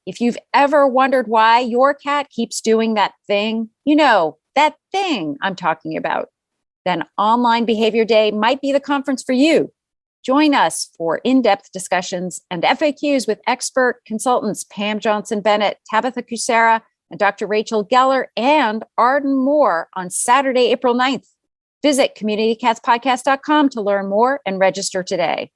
If you've ever wondered why your cat keeps doing that thing, that thing I'm talking about, then Online Behavior Day might be the conference for you. Join us for in-depth discussions and FAQs with expert consultants Pam Johnson-Bennett, Tabitha Kucera, and Dr. Rachel Geller, and Arden Moore on Saturday, April 9th. Visit communitycatspodcast.com to learn more and register today.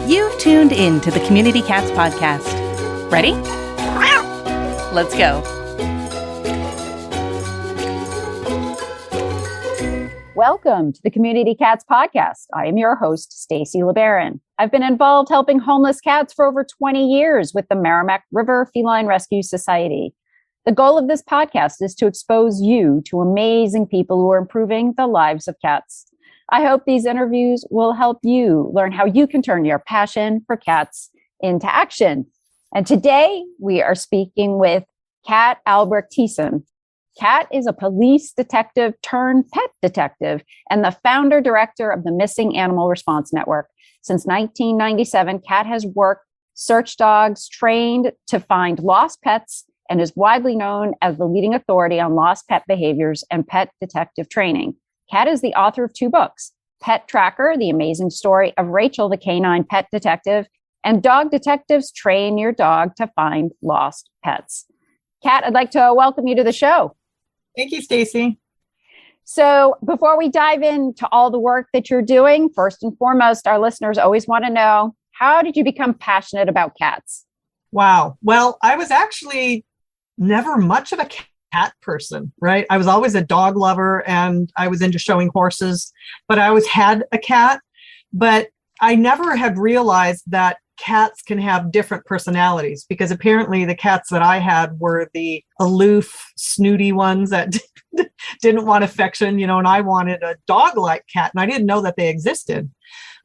You've tuned in to the Community Cats Podcast. Ready? Let's go. Welcome to the Community Cats Podcast. I am your host, Stacy LeBaron. I've been involved helping homeless cats for over 20 years with the Merrimack River Feline Rescue Society. The goal of this podcast is to expose you to amazing people who are improving the lives of cats. I hope these interviews will help you learn how you can turn your passion for cats into action. And today we are speaking with Kat Albrecht-Thiessen. Kat is a police detective turned pet detective and the founder director of the Missing Animal Response Network. Since 1997, Kat has worked search dogs trained to find lost pets and is widely known as the leading authority on lost pet behaviors and pet detective training. Kat is the author of 2 books, Pet Tracker, The Amazing Story of Rachel, the Canine Pet Detective, and Dog Detectives Train Your Dog to Find Lost Pets. Kat, I'd like to welcome you to the show. Thank you, Stacy. So before we dive into all the work that you're doing, first and foremost, our listeners always want to know, how did you become passionate about cats? Wow. Well, I was actually never much of a cat person, right? I was always a dog lover and I was into showing horses, but I always had a cat. But I never had realized that cats can have different personalities, because apparently the cats that I had were the aloof, snooty ones that didn't want affection, and I wanted a dog-like cat, and I didn't know that they existed.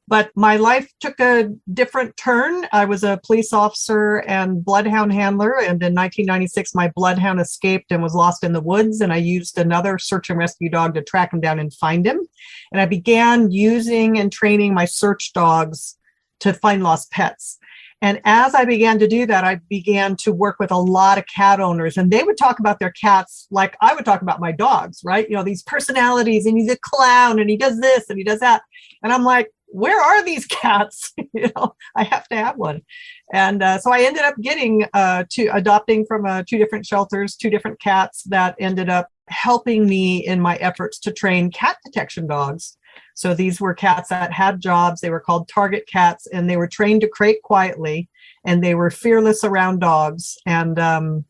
But my life took a different turn. I was a police officer and bloodhound handler, and in 1996, my bloodhound escaped and was lost in the woods, and I used another search and rescue dog to track him down and find him. And I began using and training my search dogs to find lost pets. And as I began to do that, I began to work with a lot of cat owners, and they would talk about their cats like I would talk about my dogs, right? These personalities, and he's a clown, and he does this, and he does that. And I'm like, where are these cats? I have to have one. And so I ended up getting adopting from 2 different shelters, 2 different cats that ended up helping me in my efforts to train cat detection dogs. So these were cats that had jobs. They were called target cats, and they were trained to crate quietly, and they were fearless around dogs. And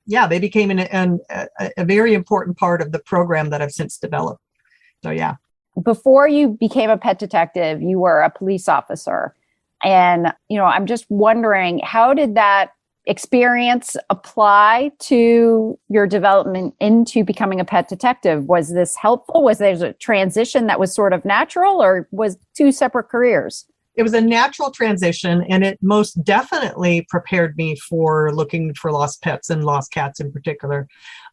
they became a very important part of the program that I've since developed. So, yeah. Before you became a pet detective, you were a police officer. And, I'm just wondering, how did that experience apply to your development into becoming a pet detective? Was this helpful? Was there a transition that was sort of natural, or was 2 separate careers? It was a natural transition, and it most definitely prepared me for looking for lost pets and lost cats in particular.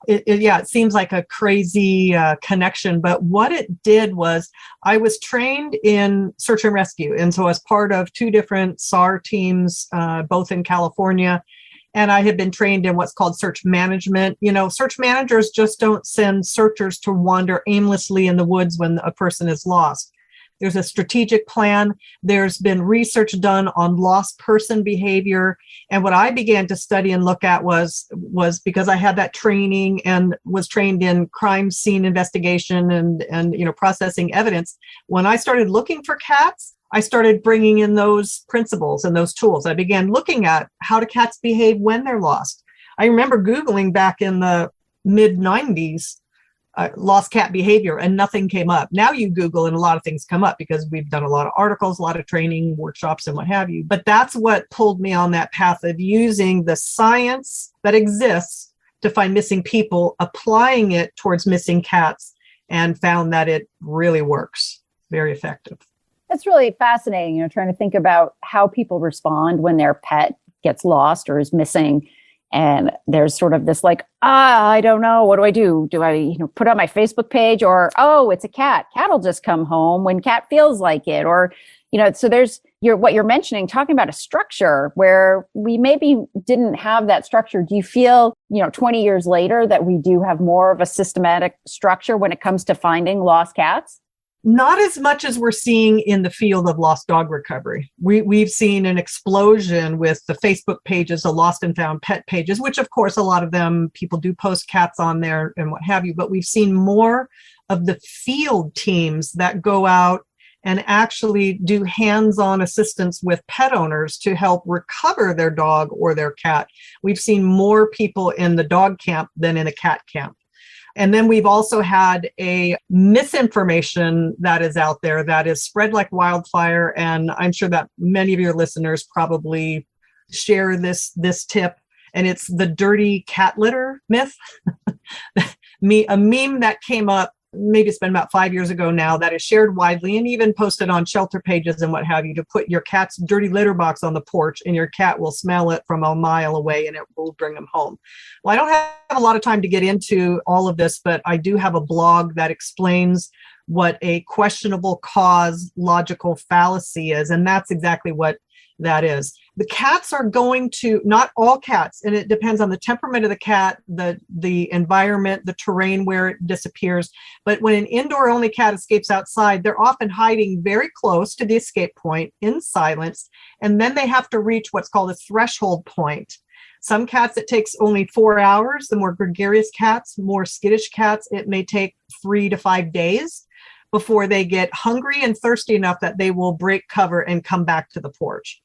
It seems like a crazy connection, but what it did was I was trained in search and rescue. And so as part of 2 different SAR teams, both in California, and I had been trained in what's called search management. Search managers just don't send searchers to wander aimlessly in the woods when a person is lost. There's a strategic plan. There's been research done on lost person behavior. And what I began to study and look at was because I had that training and was trained in crime scene investigation and processing evidence. When I started looking for cats, I started bringing in those principles and those tools. I began looking at how do cats behave when they're lost. I remember Googling back in the mid-90s, lost cat behavior, and nothing came up. Now you Google and a lot of things come up because we've done a lot of articles, a lot of training, workshops, and what have you. But that's what pulled me on that path of using the science that exists to find missing people, applying it towards missing cats, and found that it really works. Very effective. That's really fascinating, trying to think about how people respond when their pet gets lost or is missing. And there's sort of this I don't know, what do I do? Do I, put on my Facebook page, or, oh, it's a cat. Cat will just come home when cat feels like it. Or, So there's what you're mentioning, talking about a structure where we maybe didn't have that structure. Do you feel, 20 years later that we do have more of a systematic structure when it comes to finding lost cats? Not as much as we're seeing in the field of lost dog recovery. We've seen an explosion with the Facebook pages, the lost and found pet pages, which of course, a lot of them, people do post cats on there and what have you, but we've seen more of the field teams that go out and actually do hands-on assistance with pet owners to help recover their dog or their cat. We've seen more people in the dog camp than in a cat camp. And then we've also had a misinformation that is out there that is spread like wildfire. And I'm sure that many of your listeners probably share this tip. And it's the dirty cat litter myth. A meme that came up, maybe it's been about 5 years ago now, that is shared widely and even posted on shelter pages and what have you, to put your cat's dirty litter box on the porch and your cat will smell it from a mile away and it will bring them home. Well, I don't have a lot of time to get into all of this, but I do have a blog that explains what a questionable cause logical fallacy is. And that's exactly what that is. The cats are going to, not all cats, and it depends on the temperament of the cat, the environment, the terrain where it disappears. But when an indoor-only cat escapes outside, they're often hiding very close to the escape point in silence, and then they have to reach what's called a threshold point. Some cats, it takes only 4 hours. The more gregarious cats, more skittish cats, it may take 3 to 5 days before they get hungry and thirsty enough that they will break cover and come back to the porch.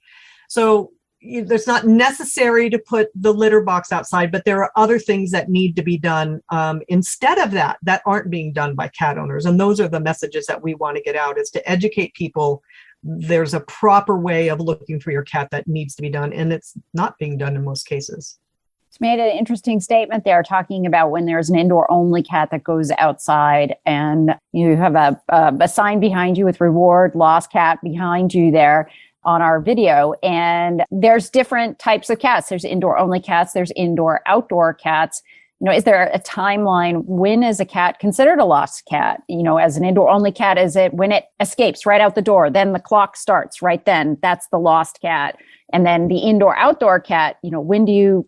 So it's not necessary to put the litter box outside, but there are other things that need to be done instead of that aren't being done by cat owners. And those are the messages that we want to get out, is to educate people. There's a proper way of looking for your cat that needs to be done, and it's not being done in most cases. It's made an interesting statement there, talking about when there's an indoor-only cat that goes outside and you have a sign behind you with reward, lost cat behind you there on our video. And there's different types of cats. There's indoor-only cats. There's indoor-outdoor cats. Is there a timeline? When is a cat considered a lost cat? As an indoor-only cat, is it when it escapes right out the door? Then the clock starts right then. That's the lost cat. And then the indoor-outdoor cat, when do you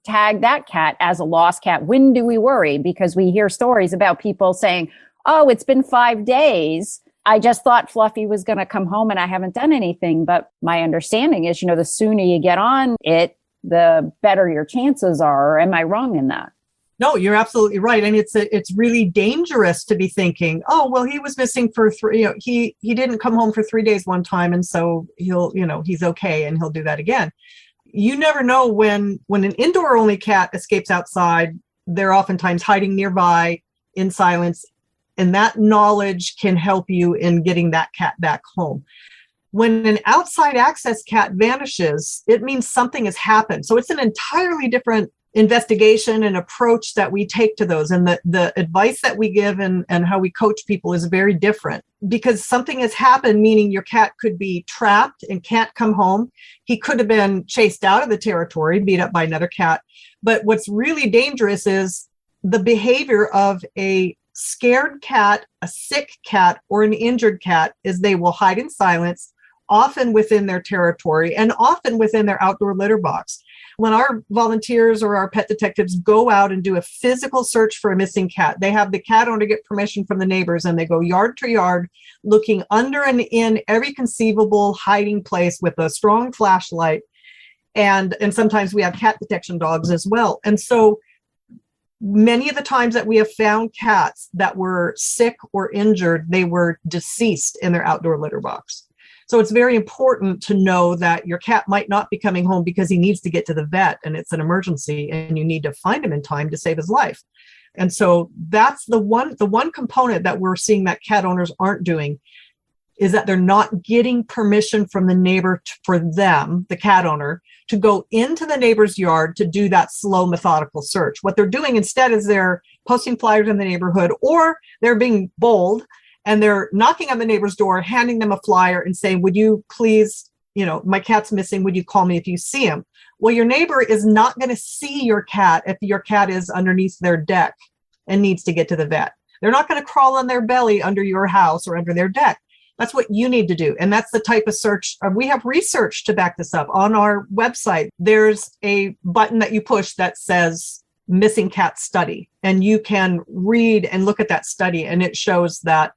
tag that cat as a lost cat? When do we worry? Because we hear stories about people saying, oh, it's been 5 days. I just thought Fluffy was going to come home and I haven't done anything. But my understanding is, the sooner you get on it, the better your chances are. Or am I wrong in that? No, you're absolutely right. And it's really dangerous to be thinking, oh, well, he was missing for 3, he didn't come home for 3 days one time. And so he's okay and he'll do that again. You never know when an indoor only cat escapes outside, they're oftentimes hiding nearby in silence. And that knowledge can help you in getting that cat back home. When an outside access cat vanishes, it means something has happened. So it's an entirely different investigation and approach that we take to those. And the advice that we give and how we coach people is very different, because something has happened, meaning your cat could be trapped and can't come home. He could have been chased out of the territory, beat up by another cat. But what's really dangerous is the behavior of a scared cat, a sick cat, or an injured cat is they will hide in silence, often within their territory and often within their outdoor litter box. When our volunteers or our pet detectives go out and do a physical search for a missing cat, they have the cat owner get permission from the neighbors, and they go yard to yard, looking under and in every conceivable hiding place with a strong flashlight. And sometimes we have cat detection dogs as well. And so many of the times that we have found cats that were sick or injured, they were deceased in their outdoor litter box. So it's very important to know that your cat might not be coming home because he needs to get to the vet and it's an emergency and you need to find him in time to save his life. And so that's the one component that we're seeing that cat owners aren't doing, is that they're not getting permission from the neighbor for them, the cat owner, to go into the neighbor's yard to do that slow, methodical search. What they're doing instead is they're posting flyers in the neighborhood, or they're being bold and they're knocking on the neighbor's door, handing them a flyer and saying, would you please, my cat's missing. Would you call me if you see him? Well, your neighbor is not going to see your cat if your cat is underneath their deck and needs to get to the vet. They're not going to crawl on their belly under your house or under their deck. That's what you need to do. And that's the type of search. We have research to back this up. On our website, there's a button that you push that says Missing Cat Study. And you can read and look at that study. And it shows that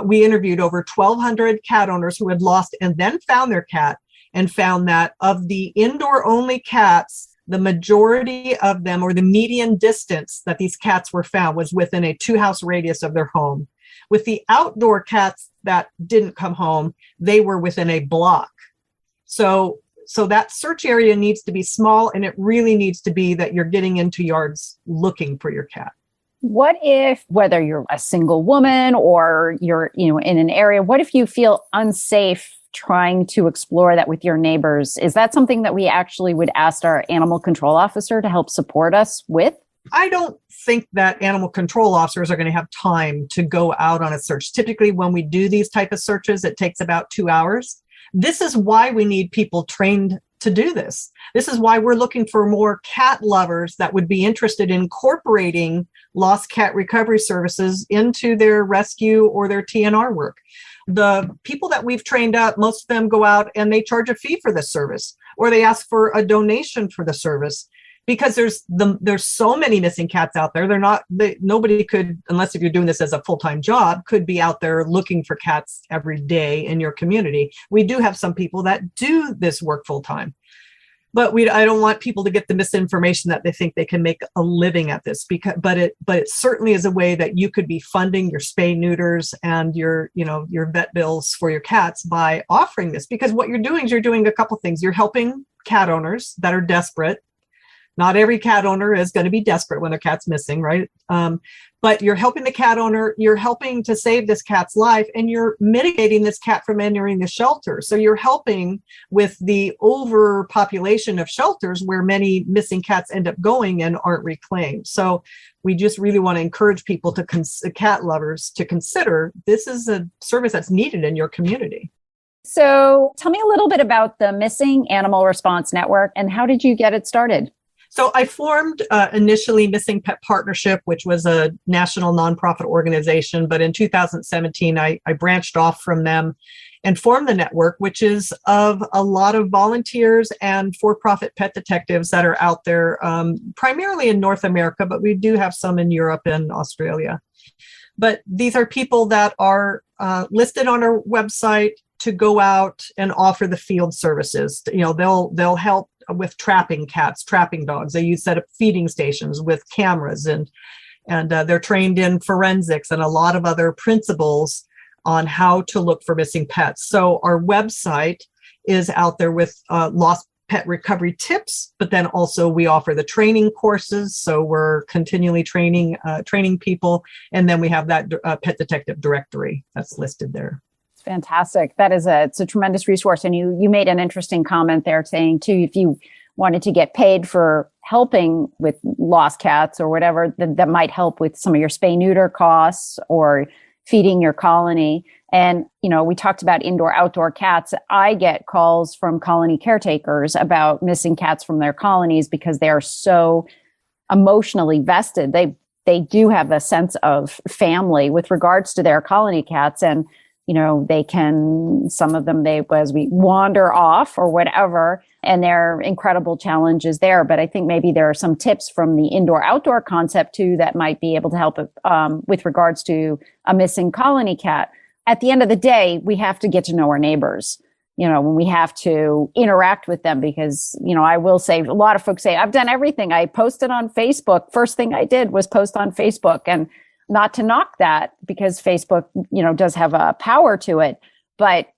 we interviewed over 1,200 cat owners who had lost and then found their cat, and found that of the indoor-only cats, the majority of them, or the median distance that these cats were found, was within a 2-house radius of their home. With the outdoor cats that didn't come home, they were within a block. So that search area needs to be small, and it really needs to be that you're getting into yards looking for your cat. What if, whether you're a single woman or you're, in an area, what if you feel unsafe trying to explore that with your neighbors? Is that something that we actually would ask our animal control officer to help support us with? I don't think that animal control officers are going to have time to go out on a search. Typically, when we do these type of searches, it takes about 2 hours. This is why we need people trained to do this. This is why we're looking for more cat lovers that would be interested in incorporating lost cat recovery services into their rescue or their TNR work. The people that we've trained up, most of them go out and they charge a fee for this service, or they ask for a donation for the service, because there's so many missing cats out there. Nobody could, unless if you're doing this as a full-time job, could be out there looking for cats every day in your community. We do have some people that do this work full-time, but I don't want people to get the misinformation that they think they can make a living at this, but it certainly is a way that you could be funding your spay neuters and your vet bills for your cats by offering this. Because what you're doing is you're doing a couple things. You're helping cat owners that are desperate. Not every cat owner is going to be desperate when their cat's missing, right? But you're helping the cat owner, you're helping to save this cat's life, and you're mitigating this cat from entering the shelter. So you're helping with the overpopulation of shelters where many missing cats end up going and aren't reclaimed. So we just really want to encourage people cat lovers to consider this is a service that's needed in your community. So tell me a little bit about the Missing Animal Response Network, and how did you get it started? So I formed initially Missing Pet Partnership, which was a national nonprofit organization. But in 2017, I branched off from them and formed the network, which is of a lot of volunteers and for-profit pet detectives that are out there, primarily in North America, but we do have some in Europe and Australia. But these are people that are listed on our website to go out and offer the field services. They'll help with trapping cats, trapping dogs. They set up feeding stations with cameras, and they're trained in forensics and a lot of other principles on how to look for missing pets. So our website is out there with lost pet recovery tips, but then also we offer the training courses. So we're continually training people. And then we have that pet detective directory that's listed there. Fantastic. It's a tremendous resource. And you made an interesting comment there saying too, if you wanted to get paid for helping with lost cats or whatever, that might help with some of your spay neuter costs or feeding your colony. And, we talked about indoor-outdoor cats. I get calls from colony caretakers about missing cats from their colonies because they are so emotionally vested. They do have a sense of family with regards to their colony cats. And some of them, as we wander off or whatever, and there are incredible challenges there. But I think maybe there are some tips from the indoor-outdoor concept too that might be able to help with regards to a missing colony cat. At the end of the day, we have to get to know our neighbors, when we have to interact with them, because, I will say, a lot of folks say, I've done everything. I posted on Facebook. First thing I did was post on Facebook, and not to knock that, because Facebook, does have a power to it, but,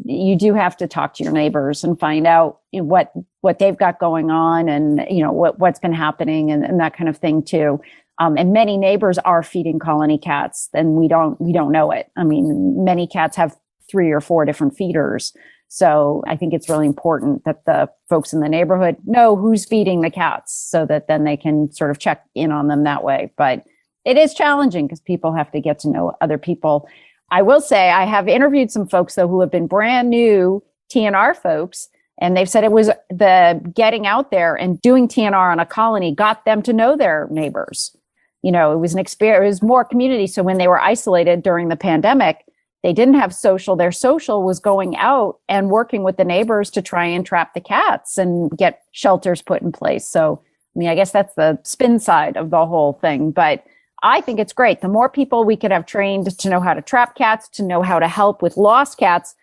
you do have to talk to your neighbors and find out what they've got going on, and, what's been happening, and that kind of thing too. And many neighbors are feeding colony cats, and we don't know it. I mean, many cats have 3 or 4 different feeders. So I think it's really important that the folks in the neighborhood know who's feeding the cats, so that then they can sort of check in on them that way. But it is challenging because people have to get to know other people. I will say I have interviewed some folks, though, who have been brand new TNR folks, and they've said it was the getting out there and doing TNR on a colony got them to know their neighbors. It was an experience, it was more community. So when they were isolated during the pandemic, they didn't have social. Their social was going out and working with the neighbors to try and trap the cats and get shelters put in place. So, I mean, I guess that's the spin side of the whole thing. But I think it's great. The more people we could have trained to know how to trap cats, to know how to help with lost cats,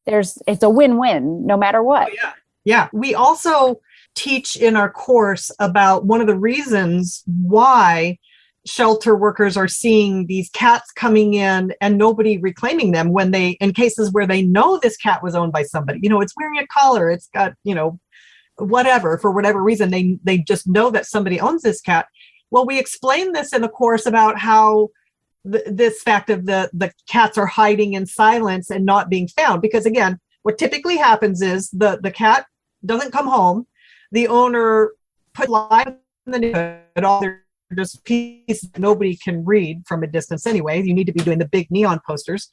it's a win-win no matter what. Oh, yeah. Yeah. We also teach in our course about one of the reasons why shelter workers are seeing these cats coming in and nobody reclaiming them in cases where they know this cat was owned by somebody. It's wearing a collar, it's got, whatever, for whatever reason, they just know that somebody owns this cat. Well, we explain this in the course about how this fact of the cats are hiding in silence and not being found. Because again, what typically happens is the cat doesn't come home. The owner put live in the neighborhood, all their just pieces nobody can read from a distance anyway. You need to be doing the big neon posters.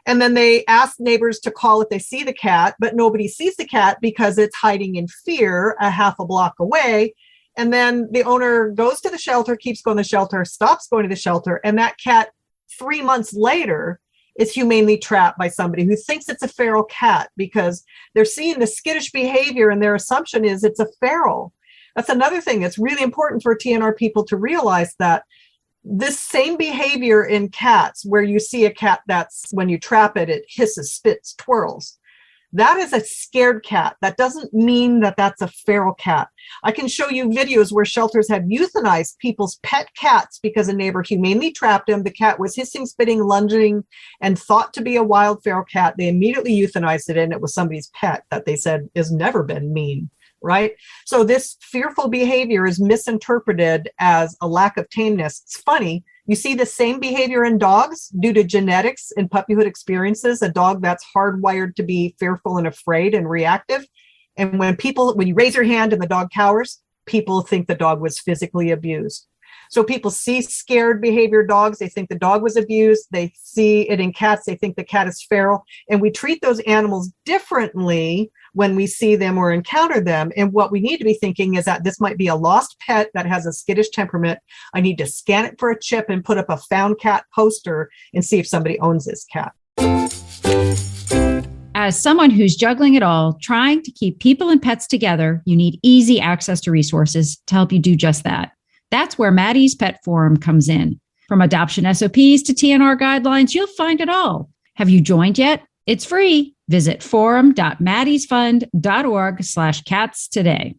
And then they ask neighbors to call if they see the cat, but nobody sees the cat because it's hiding in fear a half a block away. And then the owner goes to the shelter, keeps going to the shelter, stops going to the shelter, and that cat 3 months later is humanely trapped by somebody who thinks it's a feral cat because they're seeing the skittish behavior and their assumption is it's a feral. That's another thing. It's really important for TNR people to realize that this same behavior in cats, where you see a cat that's, when you trap it, it hisses, spits, twirls. That is a scared cat. That doesn't mean that that's a feral cat. I can show you videos where shelters have euthanized people's pet cats because a neighbor humanely trapped him. The cat was hissing, spitting, lunging, and thought to be a wild feral cat. They immediately euthanized it, and it was somebody's pet that they said has never been mean. Right? So this fearful behavior is misinterpreted as a lack of tameness. It's funny. You see the same behavior in dogs due to genetics and puppyhood experiences, a dog that's hardwired to be fearful and afraid and reactive. And when you raise your hand and the dog cowers, people think the dog was physically abused. So people see scared behavior dogs, they think the dog was abused. They see it in cats, they think the cat is feral. And we treat those animals differently when we see them or encounter them. And what we need to be thinking is that this might be a lost pet that has a skittish temperament. I need to scan it for a chip and put up a found cat poster and see if somebody owns this cat. As someone who's juggling it all, trying to keep people and pets together, you need easy access to resources to help you do just that. That's where Maddie's Pet Forum comes in. From adoption SOPs to TNR guidelines, you'll find it all. Have you joined yet? It's free. Visit forum.maddiesfund.org/cats today.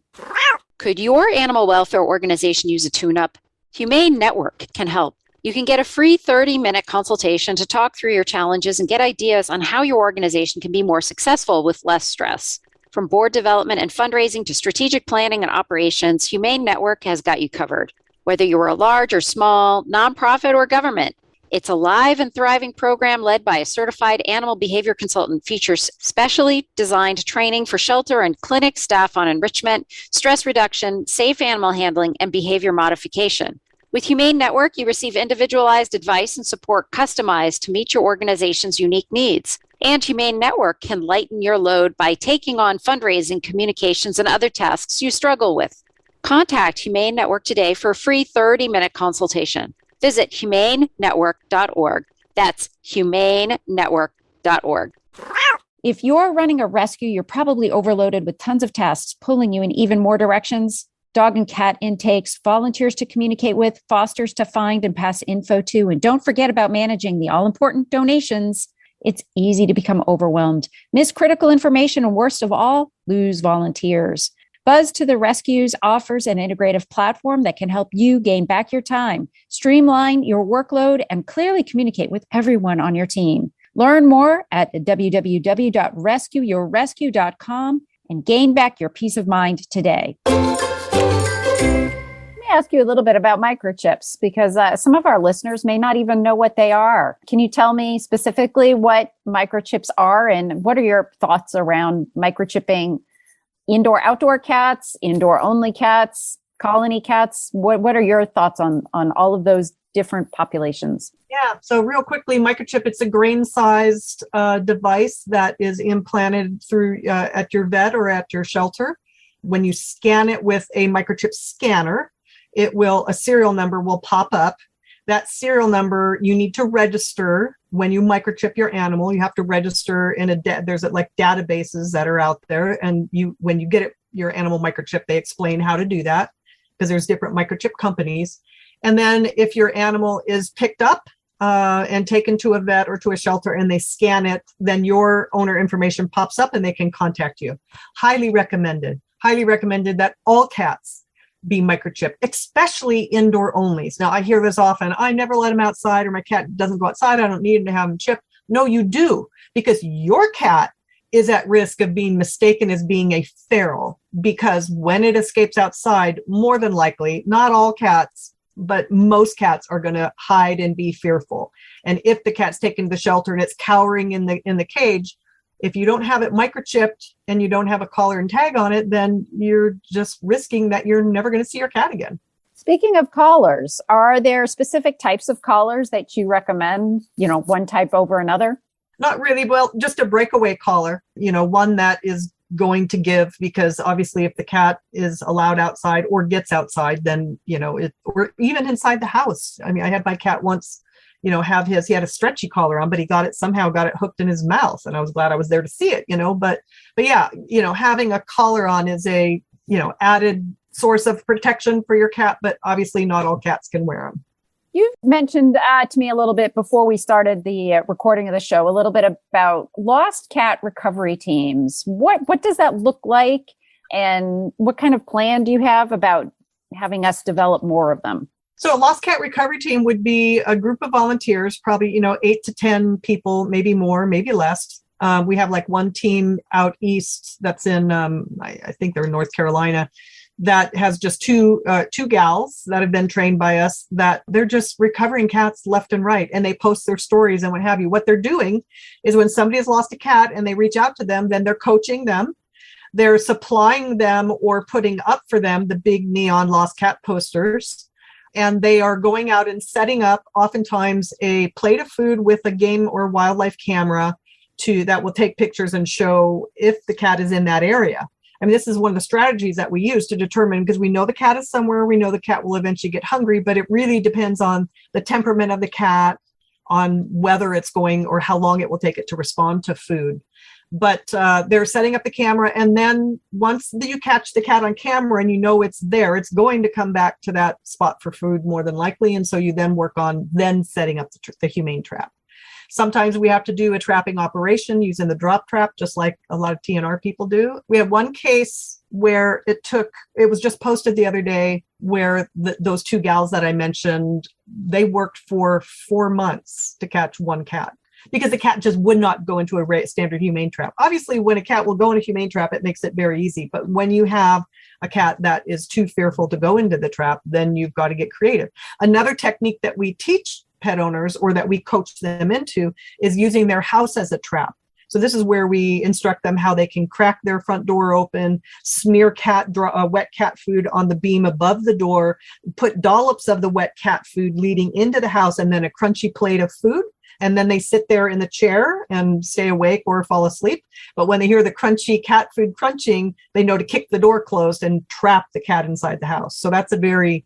Could your animal welfare organization use a tune-up? Humane Network can help. You can get a free 30-minute consultation to talk through your challenges and get ideas on how your organization can be more successful with less stress. From board development and fundraising to strategic planning and operations, Humane Network has got you covered. Whether you are a large or small, nonprofit or government, it's a live and thriving program led by a certified animal behavior consultant, features specially designed training for shelter and clinic staff on enrichment, stress reduction, safe animal handling, and behavior modification. With Humane Network, you receive individualized advice and support customized to meet your organization's unique needs. And Humane Network can lighten your load by taking on fundraising, communications, and other tasks you struggle with. Contact Humane Network today for a free 30-minute consultation. Visit humanenetwork.org. That's humanenetwork.org. If you're running a rescue, you're probably overloaded with tons of tasks, pulling you in even more directions. Dog and cat intakes, volunteers to communicate with, fosters to find and pass info to, and don't forget about managing the all-important donations. It's easy to become overwhelmed, miss critical information, and worst of all, lose volunteers. Buzz to the Rescues offers an integrative platform that can help you gain back your time, streamline your workload, and clearly communicate with everyone on your team. Learn more at www.rescueyourrescue.com and gain back your peace of mind today. Ask you a little bit about microchips because some of our listeners may not even know what they are. Can you tell me specifically what microchips are and what are your thoughts around microchipping indoor-outdoor cats, indoor-only cats, colony cats? What are your thoughts on all of those different populations? Yeah, so real quickly, microchip, it's a grain-sized device that is implanted through at your vet or at your shelter. When you scan it with a microchip scanner, a serial number will pop up. That serial number, you need to register when you microchip your animal. You have to register in there's like databases that are out there. And when you get your animal microchip, they explain how to do that because there's different microchip companies. And then if your animal is picked up and taken to a vet or to a shelter and they scan it, then your owner information pops up and they can contact you. Highly recommended that all cats be microchipped, especially indoor onlys. Now, I hear this often. I never let him outside, or my cat doesn't go outside. I don't need him to have him chipped. No, you do, because your cat is at risk of being mistaken as being a feral, because when it escapes outside, more than likely, not all cats, but most cats are going to hide and be fearful. And if the cat's taken to the shelter and it's cowering in the cage, if you don't have it microchipped and you don't have a collar and tag on it, then you're just risking that you're never going to see your cat again. Speaking of collars, are there specific types of collars that you recommend, one type over another? Not really. Well, just a breakaway collar, one that is going to give, because obviously if the cat is allowed outside or gets outside, then, or even inside the house. I mean, I had my cat once, he had a stretchy collar on, but he somehow got it hooked in his mouth. And I was glad I was there to see it, but yeah, having a collar on is a, added source of protection for your cat, but obviously not all cats can wear them. You mentioned to me a little bit before we started the recording of the show, a little bit about lost cat recovery teams. What does that look like? And what kind of plan do you have about having us develop more of them? So a lost cat recovery team would be a group of volunteers, probably, 8 to 10 people, maybe more, maybe less. We have like one team out east that's in, I think they're in North Carolina, that has just two gals that have been trained by us, that they're just recovering cats left and right. And they post their stories and what have you. What they're doing is when somebody has lost a cat and they reach out to them, then they're coaching them. They're supplying them or putting up for them the big neon lost cat posters. And they are going out and setting up oftentimes a plate of food with a game or wildlife camera that will take pictures and show if the cat is in that area. I mean, this is one of the strategies that we use to determine, because we know the cat is somewhere, we know the cat will eventually get hungry, but it really depends on the temperament of the cat, on whether it's going or how long it will take it to respond to food. But they're setting up the camera, and then once you catch the cat on camera and it's there, it's going to come back to that spot for food more than likely. And so you then work on setting up the humane trap. Sometimes we have to do a trapping operation using the drop trap, just like a lot of TNR people do. We have one case where it was just posted the other day, where those two gals that I mentioned, they worked for 4 months to catch one cat, because the cat just would not go into a standard humane trap. Obviously, when a cat will go in a humane trap, it makes it very easy. But when you have a cat that is too fearful to go into the trap, then you've got to get creative. Another technique that we teach pet owners, or that we coach them into, is using their house as a trap. So this is where we instruct them how they can crack their front door open, smear wet cat food on the beam above the door, put dollops of the wet cat food leading into the house, and then a crunchy plate of food. And then they sit there in the chair and stay awake or fall asleep. But when they hear the crunchy cat food crunching, they know to kick the door closed and trap the cat inside the house. So that's a very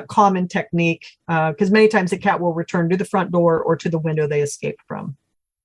common technique, because many times the cat will return to the front door or to the window they escaped from.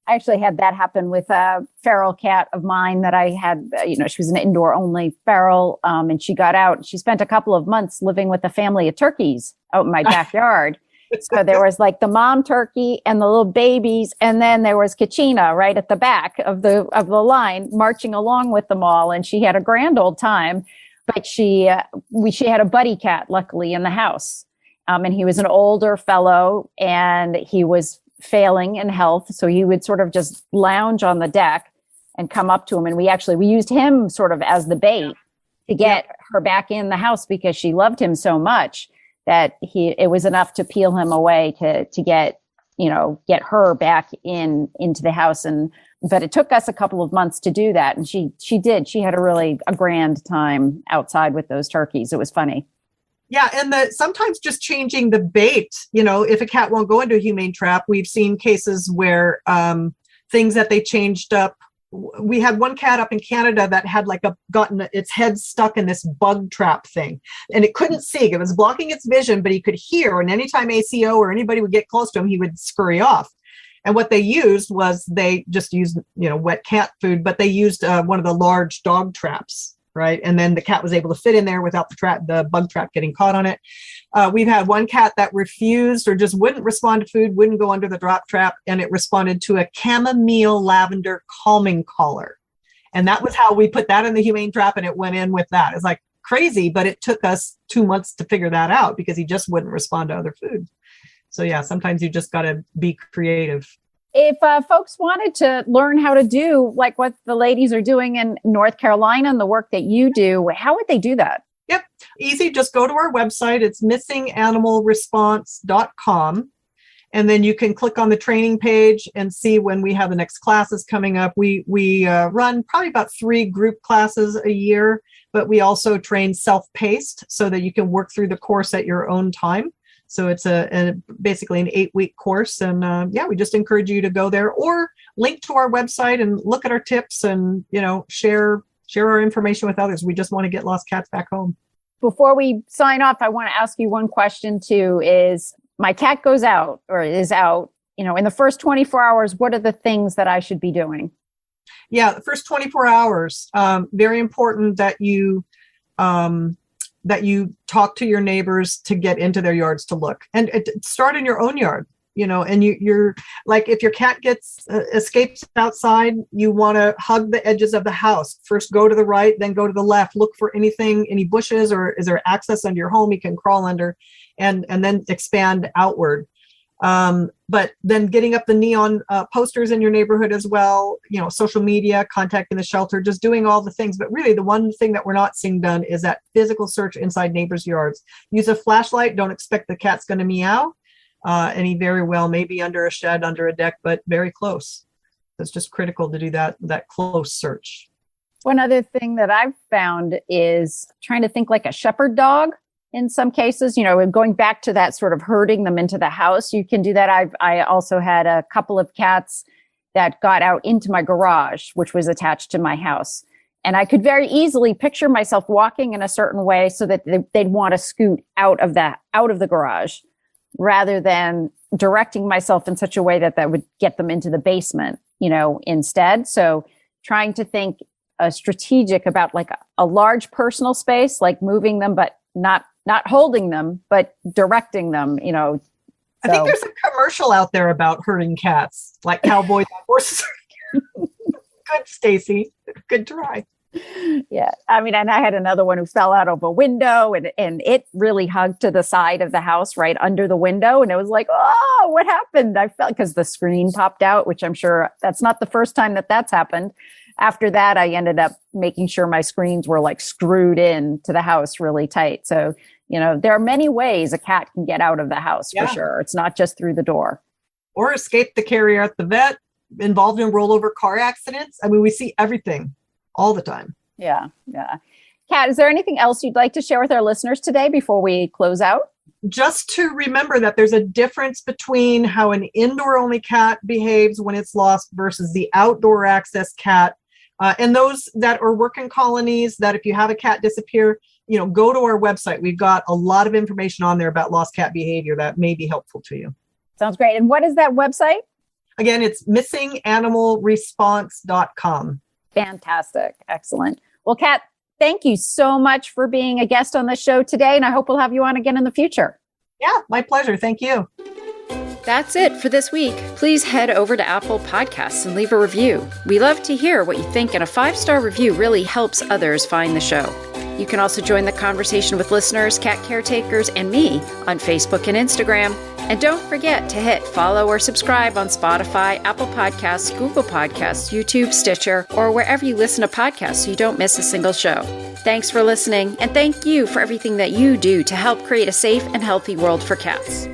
I actually had that happen with a feral cat of mine that I had, she was an indoor only feral, and she got out. She spent a couple of months living with a family of turkeys out in my backyard. So there was like the mom turkey and the little babies, and then there was Kachina right at the back of the line, marching along with them all. And she had a grand old time, but she had a buddy cat, luckily, in the house, and he was an older fellow, and he was failing in health, so he would sort of just lounge on the deck and come up to him, and we used him sort of as the bait to get her back in the house, because she loved him so much that it was enough to peel him away to get her back into the house. But it took us a couple of months to do that. And she had a grand time outside with those turkeys. It was funny. Yeah. And sometimes just changing the bait, if a cat won't go into a humane trap, we've seen cases where things that they changed up we had one cat up in Canada that had gotten its head stuck in this bug trap thing, and it couldn't see. It was blocking its vision, but he could hear. And anytime ACO or anybody would get close to him, he would scurry off. And what they used was they just used, wet cat food, but they used one of the large dog traps, right? And then the cat was able to fit in there without the bug trap getting caught on it. We've had one cat that refused or just wouldn't respond to food, wouldn't go under the drop trap, and it responded to a chamomile lavender calming collar. And that was how we put that in the humane trap, and it went in with that. It's like crazy, but it took us 2 months to figure that out because he just wouldn't respond to other food. So yeah, sometimes you just got to be creative. If folks wanted to learn how to do like what the ladies are doing in North Carolina and the work that you do, how would they do that? Yep. Easy. Just go to our website. It's missinganimalresponse.com. And then you can click on the training page and see when we have the next classes coming up. We run probably about 3 group classes a year, but we also train self-paced so that you can work through the course at your own time. So it's basically an 8-week course. And we just encourage you to go there or link to our website and look at our tips and, share our information with others. We just want to get lost cats back home. Before we sign off, I want to ask you one question too, is my cat goes out or is out, in the first 24 hours, what are the things that I should be doing? Yeah, the first 24 hours, very important that you talk to your neighbors to get into their yards to look and start in your own yard. And you're like, if your cat escapes outside, you want to hug the edges of the house. First, go to the right, then go to the left. Look for any bushes, or is there access under your home you can crawl under, and then expand outward. But then getting up the neon posters in your neighborhood as well, social media, contacting the shelter, just doing all the things. But really, the one thing that we're not seeing done is that physical search inside neighbors' yards. Use a flashlight. Don't expect the cat's going to meow. And he very well may be under a shed, under a deck, but very close. It's just critical to do that close search. One other thing that I've found is trying to think like a shepherd dog in some cases, going back to that sort of herding them into the house. You can do that. I also had a couple of cats that got out into my garage, which was attached to my house. And I could very easily picture myself walking in a certain way so that they'd want to scoot out of the garage, rather than directing myself in such a way that would get them into the basement, instead. So trying to think strategic about like a large personal space, like moving them, but not holding them, but directing them, I think there's a commercial out there about herding cats, like cowboys on horses. Good, Stacy. Good try. Yeah. I mean, and I had another one who fell out of a window and it really hugged to the side of the house right under the window. And it was like, oh, what happened? I felt because the screen popped out, which I'm sure that's not the first time that's happened. After that, I ended up making sure my screens were like screwed in to the house really tight. So, there are many ways a cat can get out of the house for sure. It's not just through the door. Or escape the carrier at the vet, involved in rollover car accidents. I mean, we see everything all the time. Yeah. Kat, is there anything else you'd like to share with our listeners today before we close out? Just to remember that there's a difference between how an indoor-only cat behaves when it's lost versus the outdoor access cat. And those that are working colonies, that if you have a cat disappear, go to our website. We've got a lot of information on there about lost cat behavior that may be helpful to you. Sounds great. And what is that website? Again, it's missinganimalresponse.com. Fantastic. Excellent. Well, Kat, thank you so much for being a guest on the show today. And I hope we'll have you on again in the future. Yeah, my pleasure. Thank you. That's it for this week. Please head over to Apple Podcasts and leave a review. We love to hear what you think, and a 5-star review really helps others find the show. You can also join the conversation with listeners, cat caretakers, and me on Facebook and Instagram. And don't forget to hit follow or subscribe on Spotify, Apple Podcasts, Google Podcasts, YouTube, Stitcher, or wherever you listen to podcasts so you don't miss a single show. Thanks for listening, and thank you for everything that you do to help create a safe and healthy world for cats.